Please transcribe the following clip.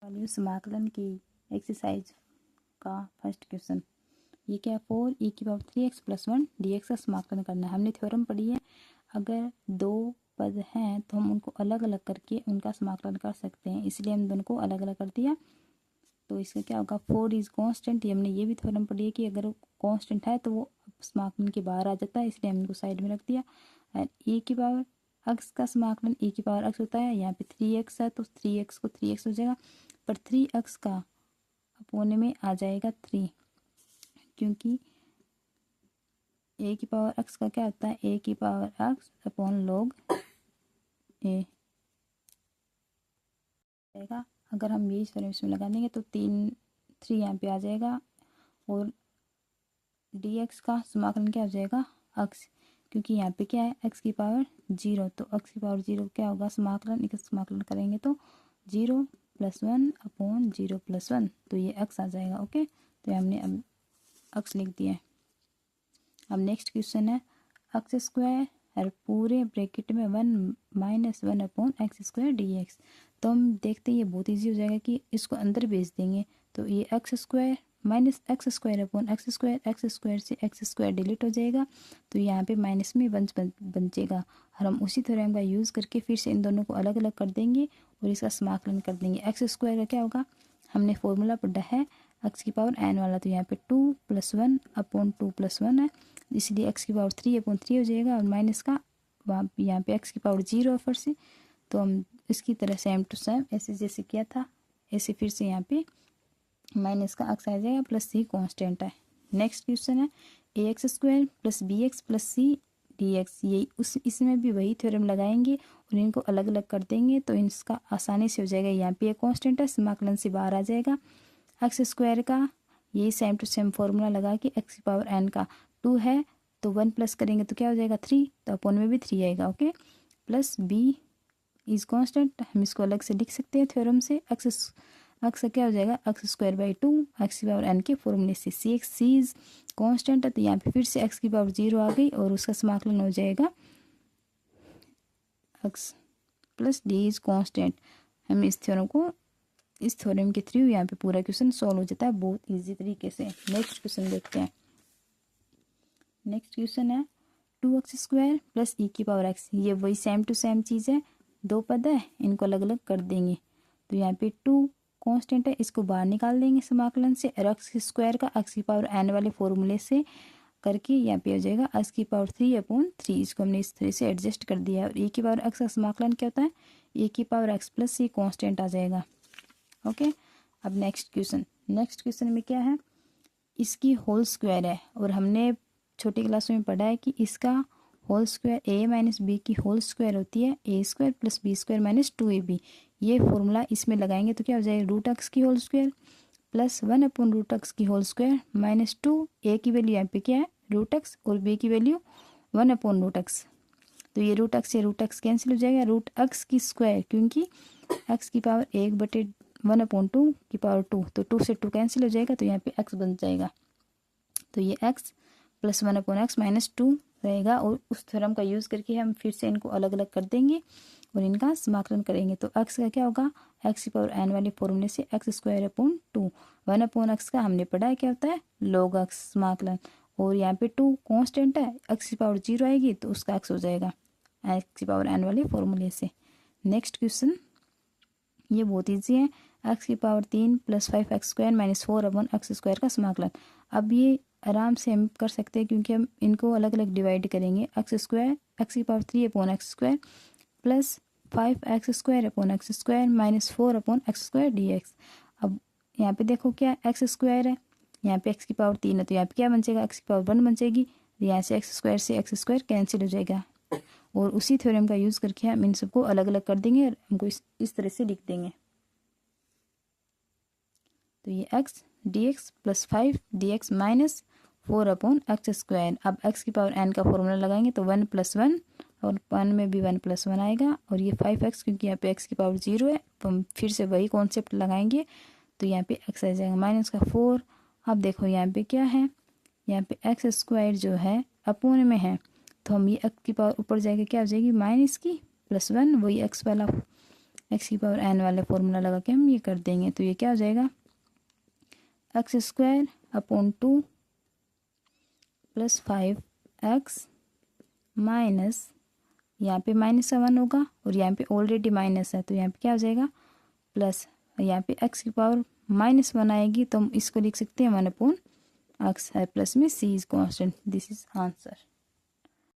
Value समाकलन की exercise का फर्स्ट क्वेश्चन। ये क्या है, 4e³ 3x+1 dx का समाकलन करना है। हमने थ्योरम पढ़ी है, अगर दो पद हैं तो हम उनको अलग अलग करके उनका समाकलन कर सकते हैं, इसलिए हम दोनों को अलग अलग कर दिया। तो इसका क्या होगा, 4 इज कांस्टेंट। हमने ये भी थ्योरम पढ़ी है कि अगर कांस्टेंट है तो वो समाकलन के बाहर आ जाता है, इसलिए हमने को साइड में रख दिया। एंड e³ x का समाकलन e³ x होता है। यहाँ पे 3x है तो 3x को 3x हो जाएगा, पर 3x का अपोने में आ जाएगा 3, क्योंकि a⁴x का क्या होता है, a⁴x अपॉन log a जाएगा। अगर हम ये इसमें लगा देंगे तो 3 यहाँ पे आ जाएगा, और dx का समाकलन क्या हो जाएगा, x, क्योंकि यहाँ पे क्या है x⁴0, तो x⁴0 क्या होगा समाकलन, इसका समाकलन करेंगे तो 0+1/0+1, तो ये x आ जाएगा। ओके, तो हमने अब x लिख दिया है। अब नेक्स्ट क्वेश्चन है x² और पूरे ब्रैकेट में 1 - 1/x² dx। तो हम देखते हैं ये बहुत इजी हो जाएगा कि इसको अंदर भेज देंगे, तो ये x² - x²/x², x² से x² डिलीट हो जाएगा, तो यहाँ पे माइनस में बचेगा। और हम उसी थ्योरम का यूज़ करके फिर से इन दोनों को अलग अलग कर देंगे और इसका समाकलन कर देंगे। x² का क्या होगा, हमने फॉर्मूला पढ़ा है x⁴n वाला, तो यहाँ पे 2+1/2+1 है, इसलिए x⁴3/3 हो जाएगा, और माइनस का वहाँ यहाँ पे x⁴0 फिर से, तो हम इसकी तरह सेम टू सेम ऐसे जैसे किया था ऐसे फिर से यहाँ पे माइनस का x आ जाएगा, प्लस c कांस्टेंट है। नेक्स्ट क्वेश्चन है ax² + bx + c dx। ये इसमें भी वही थ्योरम लगाएंगे और इनको अलग अलग कर देंगे, तो इसका आसानी से हो जाएगा। यहाँ पे एक कांस्टेंट है, समाकलन से बाहर आ जाएगा। x² का यही सेम टू सेम फॉर्मूला लगा के x⁴n का 2 है तो 1 प्लस करेंगे तो क्या हो जाएगा 3, तो अपोन में भी 3 आएगा। Okay, plus b is constant, हम इसको अलग से लिख सकते हैं थ्योरम से। x क्या हो जाएगा, x²/2 x⁴n के फॉर्मूले से। c इज कांस्टेंट है, तो यहाँ पे फिर से x⁴0 आ गई और उसका समाकलन हो जाएगा x plus d is constant. हम इस थ्योरम के थ्रू यहाँ पे पूरा क्वेश्चन सॉल्व हो जाता है बहुत इजी तरीके से। नेक्स्ट क्वेश्चन देखते हैं। नेक्स्ट क्वेश्चन है 2x² + e⁴x। ये वही सेम टू सेम चीज़ है, दो पद है, इनको अलग अलग कर देंगे। तो यहाँ पे 2 कांस्टेंट है, इसको बाहर निकाल देंगे समाकलन से, और x² का x⁴n वाले फॉर्मूले से करके यहाँ पे हो जाएगा x⁴3/3। इसको हमने इस तरह से एडजस्ट कर दिया है। और e⁴x का समाकलन क्या होता है, a⁴x + c कांस्टेंट आ जाएगा। ओके, अब नेक्स्ट क्वेश्चन में क्या है, इसकी होल स्क्वायर है, और हमने छोटी क्लास में पढ़ा है कि इसका होल स्क्वायर a - b की होल स्क्वायर होती है a² + b² - 2ab। ये फॉर्मूला इसमें लगाएंगे तो क्या हो जाएगा, √x की होल स्क्वायर प्लस 1/√x की होल स्क्वायर माइनस 2। a की वैल्यू यहाँ पे क्या है √x और b की वैल्यू 1/√x, तो ये √x से √x कैंसिल हो जाएगा, √x की स्क्वायर, क्योंकि x की पावर 1/1/2 की पावर 2, तो 2 से 2 कैंसिल हो जाएगा, तो यहाँ पे x बन जाएगा। तो ये x प्लस 1/x - 2 रहेगा, और उस थ्योरम का यूज़ करके हम फिर से इनको अलग अलग कर देंगे और इनका समाकलन करेंगे। तो x का क्या होगा, x⁴n वाले फॉर्मूले से x²/2, 1/x का हमने पढ़ा है क्या होता है log x समाकलन, और यहाँ पे 2 कांस्टेंट है, x⁴0 आएगी तो उसका x हो जाएगा x⁴n वाले फॉर्मूले से। नेक्स्ट क्वेश्चन, ये बहुत ईजी है, x⁴3 + 5x² - 4/x² का समाकलन। अब ये आराम से हम कर सकते हैं, क्योंकि हम इनको अलग अलग डिवाइड करेंगे। x² x⁴3/x² plus 5x² - 4/x² dx। अब यहाँ पे देखो क्या x² है, यहाँ पे x⁴3 है, तो यहाँ पे क्या बन जाएगा x⁴1 बन जाएगी, यहाँ से x² से x² कैंसिल हो जाएगा, और उसी थ्योरम का यूज़ करके हम इन सबको अलग अलग कर देंगे और हमको इस तरह से लिख देंगे। तो ये x dx plus 5 dx minus 4/x²। अब x⁴n का फॉर्मूला लगाएंगे तो 1 + 1, और 1 में भी 1 + 1 आएगा, और ये 5x, क्योंकि यहाँ पे x⁴0 है, तो हम फिर से वही कॉन्सेप्ट लगाएंगे, तो यहाँ पे x आ जाएगा माइनस का 4। अब देखो यहाँ पे क्या है, यहाँ पे x² जो है अपोन में है, तो हम ये x की पावर ऊपर जाएगा क्या हो जाएगी माइनस की +1, वही x वाला एक्स की पावर एन वाले फॉर्मूला लगा के हम ये कर देंगे। तो ये क्या हो जाएगा, x square upon 2 plus 5x minus, यहाँ पे -7 होगा और यहाँ पे ऑलरेडी माइनस है, तो यहाँ पे क्या हो जाएगा प्लस, यहाँ पे x की पावर -1 आएगी, तो हम इसको लिख सकते हैं 1/x है, प्लस में c is constant. This is answer.